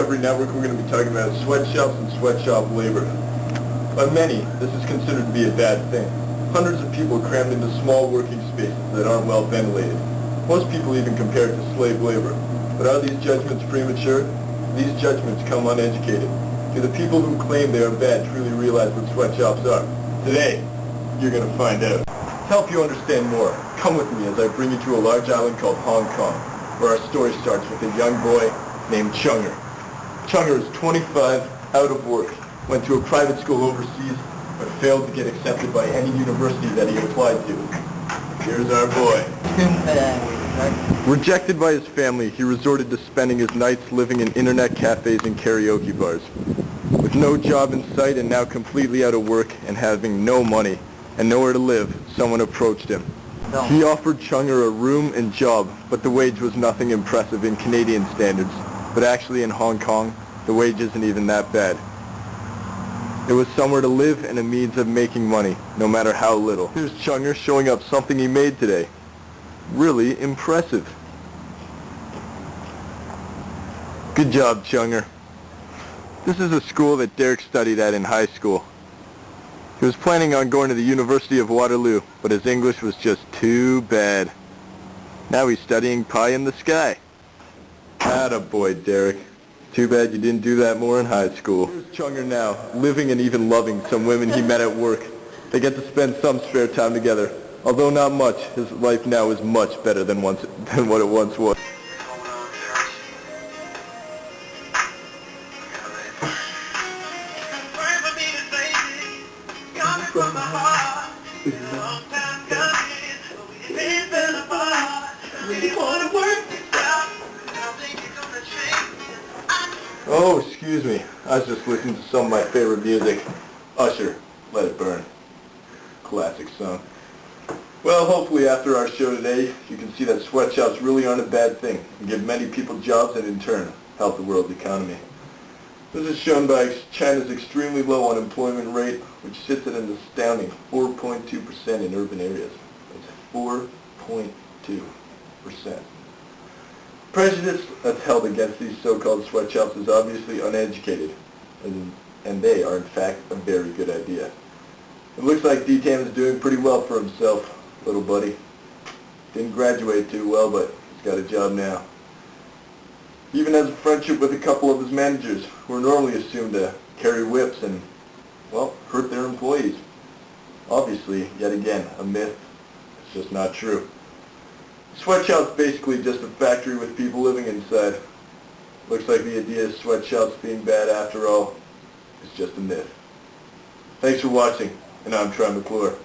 Discovery Network, we're going to be talking about sweatshops and sweatshop labor. By many, this is considered to be a bad thing. Hundreds of people crammed into small working spaces that aren't well ventilated. Most people even compare it to slave labor. But are these judgments premature? These judgments come uneducated. Do the people who claim they are bad truly realize what sweatshops are? Today, you're going to find out. To help you understand more, come with me as I bring you to a large island called Hong Kong, where our story starts with a young boy named Chunger. Chunger is 25, out of work, went to a private school overseas, but failed to get accepted by any university that he applied to. Here's our boy. Rejected by his family, he resorted to spending his nights living in internet cafes and karaoke bars. With no job in sight and now completely out of work and having no money and nowhere to live, someone approached him. He offered Chunger a room and job, but the wage was nothing impressive in Canadian standards. But actually in Hong Kong, the wage isn't even that bad. It was somewhere to live and a means of making money, no matter how little. Here's Chunger showing up something he made today. Really impressive. Good job, Chunger. This is a school that Derrick studied at in high school. He was planning on going to the University of Waterloo, but his English was just too bad. Now he's studying pie in the sky. Attaboy, Derrick. Too bad you didn't do that more in high school. Here's Chunger now, living and even loving some women he met at work. They get to spend some spare time together. Although not much, his life now is much better than what it once was. Oh, excuse me. I was just listening to some of my favorite music. Usher, Let It Burn. Classic song. Well, hopefully after our show today, you can see that sweatshops really aren't a bad thing and give many people jobs and in turn help the world's economy. This is shown by China's extremely low unemployment rate, which sits at an astounding 4.2% in urban areas. That's 4.2%. Prejudice that's held against these so-called sweatshops is obviously uneducated, and they are in fact a very good idea. It looks like Tam is doing pretty well for himself, little buddy. Didn't graduate too well, but he's got a job now. He even has a friendship with a couple of his managers, who are normally assumed to carry whips and, well, hurt their employees. Obviously, yet again, a myth. It's just not true. Sweatshop's basically just a factory with people living inside. Looks like the idea of sweatshops being bad after all is just a myth. Thanks for watching, and I'm Troy McClure.